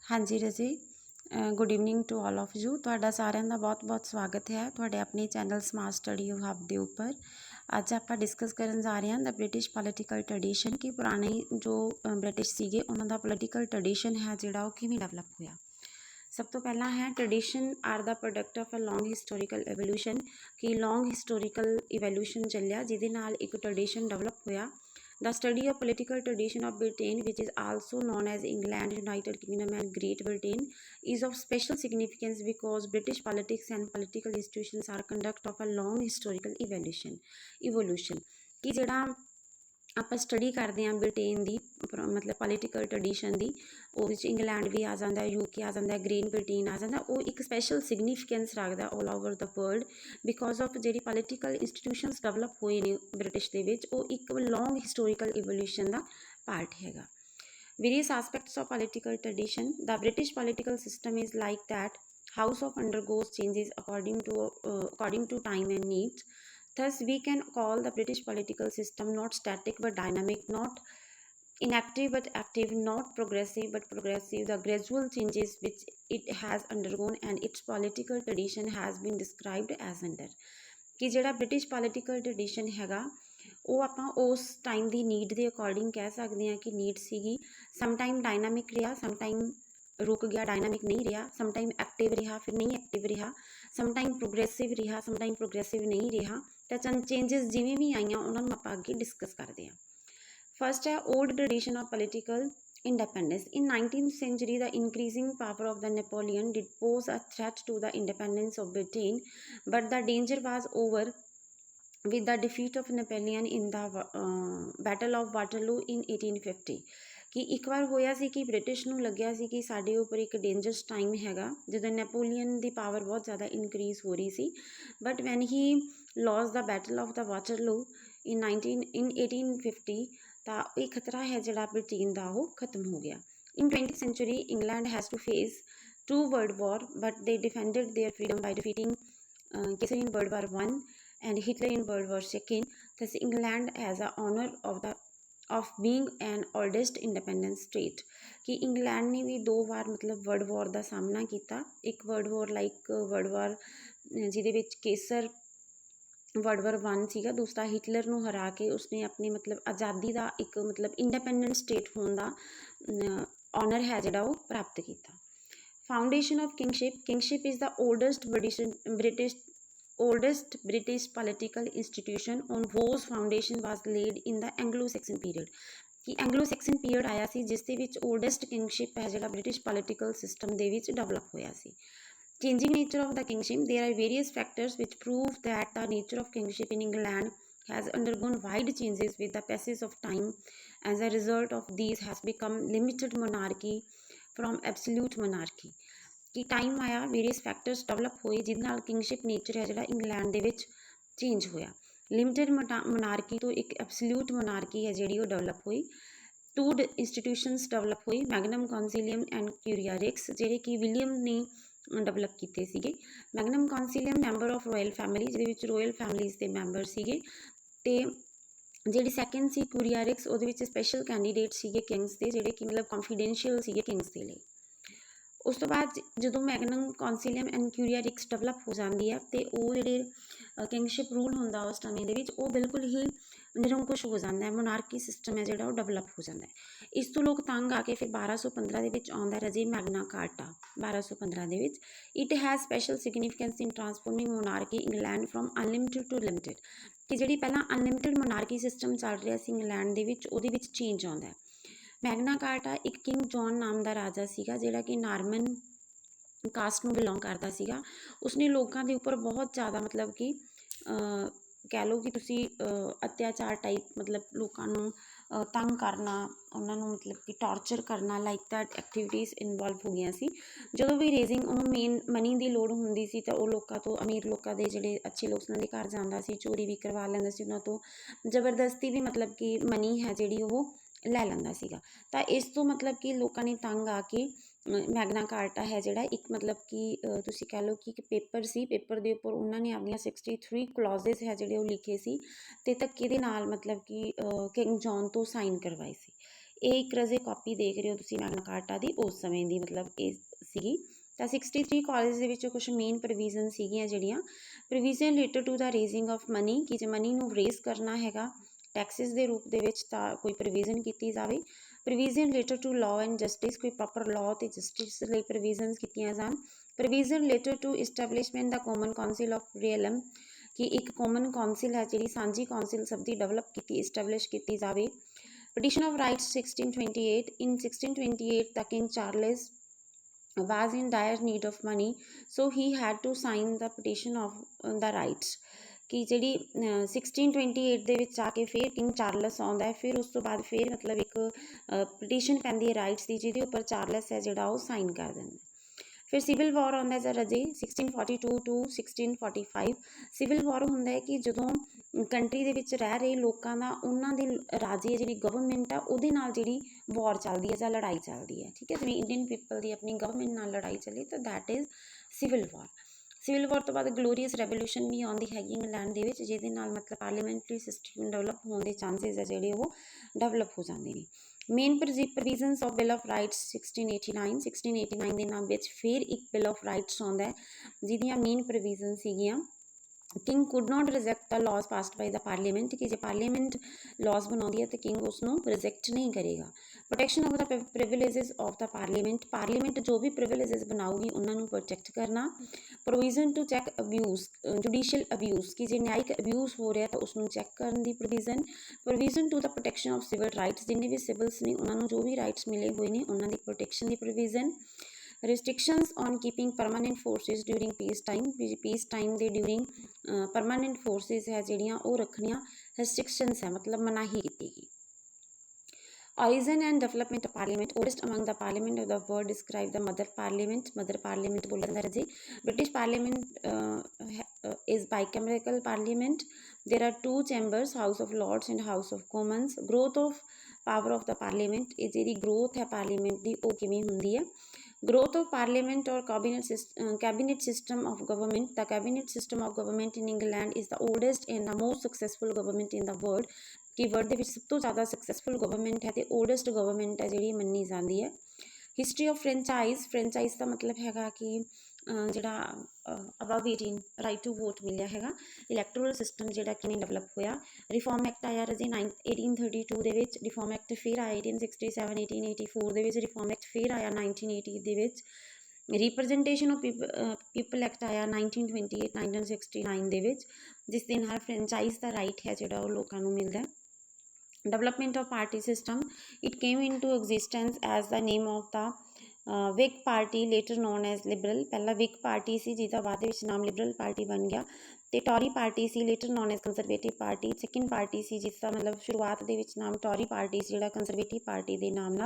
हाँ जी रजी good evening to all of you ਤੁਹਾਡਾ ਸਾਰਿਆਂ ਦਾ ਬਹੁਤ ਸਵਾਗਤ ਹੈ ਤੁਹਾਡੇ ਆਪਣੇ ਚੈਨਲ ਸਮਾਰਟ ਸਟੱਡੀ ਹੱਬ ਦੇ ਉੱਪਰ। ਅੱਜ ਆਪਾਂ ਡਿਸਕਸ ਕਰਨ ਜਾ ਰਹੇ ਹਾਂ ਦ ਬ੍ਰਿਟਿਸ਼ ਪੋਲੀਟੀਕਲ ਟ੍ਰੈਡੀਸ਼ਨ ਕਿ ਪੁਰਾਣੇ ਜੋ ਬ੍ਰਿਟਿਸ਼ ਸੀਗੇ ਉਹਨਾਂ ਦਾ ਪੋਲੀਟੀਕਲ ਟ੍ਰੈਡੀਸ਼ਨ ਹੈ ਜਿਹੜਾ ਉਹ ਕਿਵੇਂ ਡਿਵੈਲਪ ਹੋਇਆ। ਸਭ ਤੋਂ ਪਹਿਲਾਂ ਹੈ tradition are the product of a long historical evolution ਕਿ ਲੌਂਗ ਹਿਸਟੋਰੀਕਲ ਇਵੋਲਿਊਸ਼ਨ ਚੱਲਿਆ ਜਿਹਦੇ ਨਾਲ ਇੱਕ ਟ੍ਰੈਡੀਸ਼ਨ ਡਿਵੈਲਪ ਹੋਇਆ। The study of political tradition of Britain, which is also known as England, United Kingdom and Great Britain, is of special significance because British politics and political institutions are conduct of a long historical evolution कि ਜਿਹੜਾ ਆਪਾਂ study ਕਰਦੇ ਹਾਂ Britain ਦੀ ਮਤਲਬ political tradition ਦੀ, ਉਹ ਵਿੱਚ England ਵੀ ਆ ਜਾਂਦਾ, UK ਆ ਜਾਂਦਾ, ਗ੍ਰੇਟ ਬ੍ਰਿਟੇਨ ਆ ਜਾਂਦਾ। ਉਹ ਇੱਕ ਸਪੈਸ਼ਲ ਸਿਗਨੀਫਿਕੈਂਸ ਰੱਖਦਾ all over the world because of ਜਿਹੜੀ ਪੋਲੀਟੀਕਲ ਇੰਸਟੀਟਿਊਸ਼ਨਸ ਡਿਵੈਲਪ ਹੋਏ ਨੇ ਬ੍ਰਿਟਿਸ਼ ਦੇ ਵਿੱਚ, ਉਹ ਇੱਕ ਲੌਂਗ ਹਿਸਟੋਰੀਕਲ ਇਵੋਲਿਊਸ਼ਨ ਦਾ ਪਾਰਟ ਹੈਗਾ। Various aspects of political tradition. The British political system is like that house of undergoes changes according to time and needs. Thus, we can call the British political system not static but dynamic, not inactive but active, not progressive but progressive. The gradual changes which it has undergone and its political tradition has been described as under. कि ਜਿਹੜਾ British political tradition हैगा ਉਹ ਆਪਾਂ ਉਸ time ਦੀ need ਦੇ according ਕਹਿ ਸਕਦੇ ਹਾਂ ਕਿ ਨੀਡ ਸੀਗੀ। ਸਮ ਟਾਈਮ ਡਾਇਨਾਮਿਕ ਰਿਹਾ, ਸਮ ਟਾਈਮ ਰੁਕ ਗਿਆ, ਡਾਇਨਾਮਿਕ ਨਹੀਂ ਰਿਹਾ, ਸਮ ਟਾਈਮ ਐਕਟਿਵ ਰਿਹਾ, ਫਿਰ ਨਹੀਂ ਐਕਟਿਵ ਰਿਹਾ, ਸਮ ਟਾਈਮ ਪ੍ਰੋਗਰੈਸਿਵ ਰਿਹਾ, ਸਮ ਟਾਈਮ ਪ੍ਰੋਗਰੈਸਿਵ ਨਹੀਂ ਰਿਹਾ। ਤਾਂ ਚੇਂਜਸ ਜਿਵੇਂ ਵੀ ਆਈਆਂ ਉਹਨਾਂ ਨੂੰ ਆਪਾਂ ਅੱਗੇ ਡਿਸਕਸ ਕਰਦੇ ਹਾਂ। ਫਸਟ ਹੈ old tradition of political independence. In 19th century, the increasing power of the Napoleon did pose a threat to the independence of Britain, but the danger was over with the defeat of Napoleon in the Battle of Waterloo in 1850. ਕਿ ਇੱਕ ਵਾਰ ਹੋਇਆ ਸੀ ਕਿ British ਨੂੰ ਲੱਗਿਆ ਸੀ ਕਿ ਸਾਡੇ ਉੱਪਰ ਇੱਕ ਡੇਂਜਰਸ ਟਾਈਮ ਹੈਗਾ ਜਦੋਂ ਨੈਪੋਲੀਅਨ ਦੀ ਪਾਵਰ ਬਹੁਤ ਜ਼ਿਆਦਾ ਇਨਕਰੀਜ਼ ਹੋ ਰਹੀ ਸੀ। But when he lost the battle of the Waterloo in 1850 ਤਾਂ ਇਹ ਖਤਰਾ ਹੈ ਜਿਹੜਾ ਬ੍ਰਿਟੇਨ ਦਾ ਉਹ ਖਤਮ ਹੋ ਗਿਆ। In 20th century, England has to face 2 world war, but they defended their freedom by defeating Kaiser in World War I and Hitler in World War II. Thus, England has a honor of being an oldest independent state. कि England ने भी 2 ਵਾਰ मतलब world war ਦਾ ਸਾਹਮਣਾ ਕੀਤਾ। ਇੱਕ world war like world war ਜਿਹਦੇ ਵਿੱਚ ਕੇਸਰ world war I ਸੀਗਾ, ਦੂਸਰਾ ਹਿਟਲਰ ਨੂੰ ਹਰਾ ਕੇ ਉਸਨੇ ਆਪਣੀ ਮਤਲਬ ਆਜ਼ਾਦੀ ਦਾ ਇੱਕ ਮਤਲਬ ਇੰਡੀਪੈਂਡੈਂਟ ਸਟੇਟ ਹੋਣ ਦਾ ਔਨਰ ਹੈ ਜਿਹੜਾ ਉਹ ਪ੍ਰਾਪਤ ਕੀਤਾ। Foundation of kingship is the oldest British political institution on whose foundation was laid in the Anglo-Saxon period. कि Anglo-Saxon period आया सी जिस दे विच oldest kingship है जिहड़ा British political system दे विच develop होया सी। Changing nature of the kingship, there are various factors which prove that the nature of kingship in England has undergone wide changes with the passage of time. As a result of these has become limited monarchy from absolute monarchy. कि time आया वेरीअस factors develop होए जिहदे नाल kingship nature है जिहड़ा England they which change होया। Limited monarchy तो एक एब्सोल्यूट मोनार्की है जिहड़ी वो डेवलप हुई। 2 इंस्टीट्यूशनस डेवलप हुई, Magnum Concilium and Curia Regis जिहड़े कि विलियम ने डेवलप कीते सीगे। Magnum Concilium member of royal family जिहदे विच रॉयल फैमिलीज़ दे मैंबर सीगे ते ਜਿਹੜੀ ਸੈਕਿੰਡ ਸੀ ਕੁਰੀਆ ਰਿਕਸ ਉਹਦੇ ਵਿੱਚ ਸਪੈਸ਼ਲ ਕੈਂਡੀਡੇਟ ਸੀਗੇ ਕਿੰਗਸ ਦੇ ਜਿਹੜੇ ਕਿ ਮਤਲਬ ਕੌਨਫੀਡੈਂਸ਼ੀਅਲ ਸੀਗੇ ਕਿੰਗਸ ਦੇ ਲਈ। ਉਸ ਤੋਂ ਬਾਅਦ ਜਦੋਂ ਮੈਗਨਮ ਕੌਂਸਿਲੀਅਮ ਐਂਡ ਕਿਊਰੀਆ ਰਿਕਸ ਡਿਵੈਲਪ ਹੋ ਜਾਂਦੀ ਹੈ ਅਤੇ ਉਹ ਜਿਹੜੇ ਕਿੰਗਸ਼ਿਪ ਰੂਲ ਹੁੰਦਾ ਉਸ ਸਮੇਂ ਦੇ ਵਿੱਚ ਉਹ ਬਿਲਕੁਲ ਹੀ ਨਿਰੰਕੁਸ਼ ਹੋ ਜਾਂਦਾ ਹੈ, ਮੋਨਾਰਕੀ ਸਿਸਟਮ ਹੈ ਜਿਹੜਾ ਉਹ ਡਿਵੈਲਪ ਹੋ ਜਾਂਦਾ ਹੈ। ਇਸ ਤੋਂ ਲੋਕ ਤੰਗ ਆ ਕੇ ਫਿਰ 1215 ਦੇ ਵਿੱਚ ਆਉਂਦਾ ਰਜੇ ਮੈਗਨਾ ਕਾਰਟਾ 1215 ਦੇ ਵਿੱਚ। It has special significance in transforming monarchy England from unlimited to limited ਕਿ ਜਿਹੜੀ ਪਹਿਲਾਂ ਅਨਲਿਮਿਟਿਡ ਮੋਨਾਰਕੀ ਸਿਸਟਮ ਚੱਲ ਰਿਹਾ ਸੀ ਇੰਗਲੈਂਡ ਦੇ ਵਿੱਚ ਉਹਦੇ ਵਿੱਚ ਚੇਂਜ ਆਉਂਦਾ ਹੈ। ਮੈਗਨਾ ਕਾਰਟਾ ਇੱਕ ਕਿੰਗ ਜੌਨ ਨਾਮ ਦਾ ਰਾਜਾ ਸੀਗਾ ਜਿਹੜਾ ਕਿ ਨਾਰਮਨ ਕਾਸਟ ਨੂੰ ਬਿਲੋਂਗ ਕਰਦਾ ਸੀਗਾ। ਉਸਨੇ ਲੋਕਾਂ ਦੇ ਉੱਪਰ ਬਹੁਤ ਜ਼ਿਆਦਾ ਮਤਲਬ ਕਿ ਕਹਿ ਲਓ ਕਿ ਤੁਸੀਂ ਅਤਿਆਚਾਰ ਟਾਈਪ ਮਤਲਬ ਲੋਕਾਂ ਨੂੰ ਤੰਗ ਕਰਨਾ, ਉਹਨਾਂ ਨੂੰ ਮਤਲਬ ਕਿ ਟੌਰਚਰ ਕਰਨਾ ਲਾਈਕ ਦੈਟ ਐਕਟੀਵਿਟੀਜ਼ ਇਨਵੋਲਵ ਹੋ ਗਈਆਂ ਸੀ। ਜਦੋਂ ਵੀ ਰੇਜ਼ਿੰਗ ਉਹਨੂੰ ਮੇਨ ਮਨੀ ਦੀ ਲੋੜ ਹੁੰਦੀ ਸੀ ਤਾਂ ਉਹ ਲੋਕਾਂ ਤੋਂ ਅਮੀਰ ਲੋਕਾਂ ਦੇ ਜਿਹੜੇ ਅੱਛੇ ਲੋਕ ਉਹਨਾਂ ਦੇ ਘਰ ਜਾਂਦਾ ਸੀ, ਚੋਰੀ ਵੀ ਕਰਵਾ ਲੈਂਦਾ ਸੀ ਉਹਨਾਂ ਤੋਂ, ਜ਼ਬਰਦਸਤੀ ਵੀ ਮਤਲਬ ਕਿ ਮਨੀ ਹੈ ਜਿਹੜੀ ਉਹ ਲੈ ਲੈਂਦਾ ਸੀਗਾ। ਤਾਂ ਇਸ ਤੋਂ ਮਤਲਬ ਕਿ ਲੋਕਾਂ ਨੇ ਤੰਗ ਆ ਕੇ ਮੈਗਨਾ ਕਾਰਟਾ ਹੈ ਜਿਹੜਾ ਇੱਕ ਮਤਲਬ ਕਿ ਤੁਸੀਂ ਕਹਿ ਲਓ ਕਿ ਇੱਕ ਪੇਪਰ ਸੀ, ਪੇਪਰ ਦੇ ਉੱਪਰ ਉਹਨਾਂ ਨੇ ਆਪਣੀਆਂ 63 ਕਲੌਜ਼ਸ ਹੈ ਜਿਹੜੇ ਉਹ ਲਿਖੇ ਸੀ ਅਤੇ ਧੱਕੇ ਦੇ ਨਾਲ ਮਤਲਬ ਕਿ ਕਿੰਗ ਜੌਨ ਤੋਂ ਸਾਈਨ ਕਰਵਾਏ ਸੀ। ਇਹ ਇੱਕ ਰਜ਼ੇ ਕਾਪੀ ਦੇਖ ਰਹੇ ਹੋ ਤੁਸੀਂ ਮੈਗਨਾ ਕਾਰਟਾ ਦੀ ਉਸ ਸਮੇਂ ਦੀ, ਮਤਲਬ ਇਹ ਸੀਗੀ। ਤਾਂ 63 ਕਾਲਜ ਦੇ ਵਿੱਚੋਂ ਕੁਛ ਮੇਨ ਪ੍ਰੋਵੀਜ਼ਨ ਸੀਗੀਆਂ ਜਿਹੜੀਆਂ, provision related to the raising of money, ਕਿ ਜੇ ਮਨੀ ਨੂੰ ਰੇਜ਼ ਕਰਨਾ ਹੈਗਾ ਟੈਕਸਿਸ ਦੇ ਰੂਪ ਦੇ ਵਿੱਚ ਤਾਂ ਕੋਈ ਪ੍ਰੋਵੀਜ਼ਨ ਕੀਤੀ ਜਾਵੇ। Provision related to law and justice, ਕੋਈ ਪ੍ਰੋਪਰ ਲਾਅ ਅਤੇ ਜਸਟਿਸ ਲਈ ਪ੍ਰੋਵੀਜ਼ਨਸ ਕੀਤੀਆਂ ਜਾਣ। Provision related to establishment the common council of realm, ਕਿ ਇੱਕ ਕਾਮਨ ਕਾਉਂਸਿਲ ਹੈ ਜਿਹੜੀ ਸਾਂਝੀ ਕਾਉਂਸਿਲ ਸਭ ਦੀ ਡਿਵੈਲਪ ਕੀਤੀ ਇਸਟੈਬਲਿਸ਼ ਕੀਤੀ ਜਾਵੇ। Petition of Rights 1628, in 1628 the King Charles was in dire need of money, so he had to sign the petition of the rights, ਕਿ ਜਿਹੜੀ 1628 ਦੇ ਵਿੱਚ ਆ ਕੇ ਫਿਰ ਕਿੰਗ ਚਾਰਲਸ ਆਉਂਦਾ ਹੈ, ਫਿਰ ਉਸ ਤੋਂ ਬਾਅਦ ਫਿਰ ਮਤਲਬ ਇੱਕ ਪਟੀਸ਼ਨ ਪੈਂਦੀ ਹੈ ਰਾਈਟਸ ਦੀ, ਜਿਹਦੇ ਉੱਪਰ ਚਾਰਲਸ ਹੈ ਜਿਹੜਾ ਉਹ ਸਾਈਨ ਕਰ ਦਿੰਦਾ। ਫਿਰ ਸਿਵਲ ਵਾਰ ਆਉਂਦਾ ਹੈ ਰਜੇ 1642 to 1645। ਸਿਵਲ ਵਾਰ ਹੁੰਦਾ ਹੈ ਕਿ ਜਦੋਂ ਕੰਟਰੀ ਦੇ ਵਿੱਚ ਰਹਿ ਰਹੇ ਲੋਕਾਂ ਦਾ ਉਹਨਾਂ ਦੇ ਰਾਜੇ ਜਿਹੜੀ ਗਵਰਨਮੈਂਟ ਆ ਉਹਦੇ ਨਾਲ ਜਿਹੜੀ ਵਾਰ ਚੱਲਦੀ ਹੈ ਜਾਂ ਲੜਾਈ ਚੱਲਦੀ ਹੈ, ਠੀਕ ਹੈ। ਜਿਵੇਂ ਇੰਡੀਅਨ ਪੀਪਲ ਦੀ ਆਪਣੀ ਗਵਰਨਮੈਂਟ ਨਾਲ ਲੜਾਈ ਚੱਲੀ ਤਾਂ that is civil war. Civil war ਤੋਂ ਬਾਅਦ ਗਲੋਰੀਅਸ ਰੈਵੋਲੂਸ਼ਨ ਵੀ ਆਉਂਦੀ ਹੈਗੀ ਇੰਗਲੈਂਡ ਦੇ ਵਿੱਚ, ਜਿਹਦੇ ਨਾਲ ਮਤਲਬ ਪਾਰਲੀਮੈਂਟਰੀ ਸਿਸਟਮ ਡਿਵੈਲਪ ਹੋਣ ਦੇ ਚਾਂਸਿਸ ਹੈ ਜਿਹੜੇ ਉਹ ਡਿਵੈਲਪ ਹੋ ਜਾਂਦੇ ਨੇ। Main provisions of bill of rights 1689 ਦੇ ਨਾਮ ਵਿੱਚ ਫਿਰ ਇੱਕ ਬਿਲ ਆਫ ਰਾਈਟਸ ਆਉਂਦਾ ਹੈ, ਜਿਹਦੀਆਂ ਮੇਨ ਪ੍ਰੋਵੀਜ਼ਨ ਸੀਗੀਆਂ king could not reject the laws passed by the parliament, ਕਿ ਜੇ ਪਾਰਲੀਮੈਂਟ ਲਾਜ਼ ਬਣਾਉਂਦੀ ਹੈ ਤਾਂ ਕਿੰਗ ਉਸ ਨੂੰ ਰਿਜੈਕਟ ਨਹੀਂ ਕਰੇਗਾ। Protection of the privileges of the parliament, parliament ਜੋ ਵੀ ਪ੍ਰਿਵਿਲੇजेस ਬਣਾਊਗੀ ਉਹਨਾਂ ਨੂੰ ਪ੍ਰੋਟੈਕਟ ਕਰਨਾ। Provision to check abuse, judicial abuse, ਕਿ ਜੇ ਨਿਆਇਕ ਅਬਿਊਜ਼ ਹੋ ਰਿਹਾ ਤਾਂ ਉਸ ਨੂੰ ਚੈੱਕ ਕਰਨ ਦੀ provision. Provision to the protection of civil rights, ਜਿੰਨੇ ਵੀ ਸਿਵਲਸ ਨੇ ਉਹਨਾਂ ਨੂੰ ਜੋ ਵੀ ਰਾਈਟਸ ਮਿਲੇ ਹੋਏ ਨੇ ਉਹਨਾਂ ਦੀ protection the provision. restrictions on keeping permanent forces during peace time, peace time ਦੇ during permanent forces ਹੈ ਜਿਹੜੀਆਂ ਉਹ ਰੱਖਣੀਆਂ restrictions ਹੈ, ਮਤਲਬ ਮਨਾਹੀ ਕੀਤੀ ਗਈ। origin and development of parliament, oldest among the parliament of the world describe the mother parliament ਬੋਲਿਆ ਜਾਂਦਾ ਰਾਜੇ। British parliament is bicameral parliament, there are two chambers, house of lords and house of commons। growth of power of the parliament, ਇਹ ਜਿਹੜੀ growth ਹੈ parliament ਦੀ ਉਹ ਕਿਵੇਂ ਹੁੰਦੀ ਹੈ। growth of parliament or cabinet system of government, the cabinet system of government in England is the oldest and the most successful government in the world, ਕਿ world ਦੇ ਵਿੱਚ ਸਭ ਤੋਂ ਜ਼ਿਆਦਾ ਸਕਸੈਸਫੁਲ ਗਵਰਨਮੈਂਟ ਹੈ ਅਤੇ ਓਲਡੈਸਟ ਗਵਰਨਮੈਂਟ ਹੈ ਜਿਹੜੀ ਮੰਨੀ ਜਾਂਦੀ ਹੈ। ਹਿਸਟਰੀ ਆਫ ਫਰੈਂਚਾਈਜ਼ ਦਾ ਮਤਲਬ ਹੈਗਾ ਕਿ ਜਿਹੜਾ ਅਬਵ 18 ਰਾਈਟ ਟੂ ਵੋਟ ਮਿਲਿਆ ਹੈਗਾ। ਇਲੈਕਟੋਰਲ ਸਿਸਟਮ ਜਿਹੜਾ ਕਿਵੇਂ ਡਿਵੈਲਪ ਹੋਇਆ। ਰਿਫਾਰਮ ਐਕਟ ਆਇਆ ਰਾਜੇ 1832 ਦੇ ਵਿੱਚ, ਰਿਫਾਰਮ ਐਕਟ ਫਿਰ ਆਇਆ 1867, 1884 ਦੇ ਵਿੱਚ, ਰਿਫਾਰਮ ਐਕਟ ਫਿਰ ਆਇਆ 1980 ਦੇ ਵਿੱਚ। ਰਿਪਰਜੈਂਟੇਸ਼ਨ ਆਫ ਪੀਪਲ ਐਕਟ ਆਇਆ 1928 1969 ਦੇ ਵਿੱਚ, ਜਿਸ ਦੇ ਨਾਲ ਫਰੈਂਚਾਈਜ਼ ਦਾ ਰਾਈਟ ਹੈ ਜਿਹੜਾ ਉਹ ਲੋਕਾਂ ਨੂੰ ਮਿਲਦਾ। development of party system, it came into existence as the name of the Whig party, later known as liberal। ਪਹਿਲਾਂ Whig party ਸੀ ਜਿਹਦਾ ਬਾਅਦ ਦੇ ਵਿੱਚ ਨਾਮ liberal party ਬਣ ਗਿਆ, ਤੇ ਟੋਰੀ ਪਾਰਟੀ ਸੀ later known as conservative party। Second party ਸੀ ਜਿਸ ਦਾ ਮਤਲਬ ਸ਼ੁਰੂਆਤ ਦੇ ਵਿੱਚ ਨਾਮ ਟੋਰੀ ਪਾਰਟੀ ਸੀ ਜਿਹੜਾ ਕੰਜ਼ਰਵੇਟਿਵ ਪਾਰਟੀ ਦੇ ਨਾਮ ਨਾਲ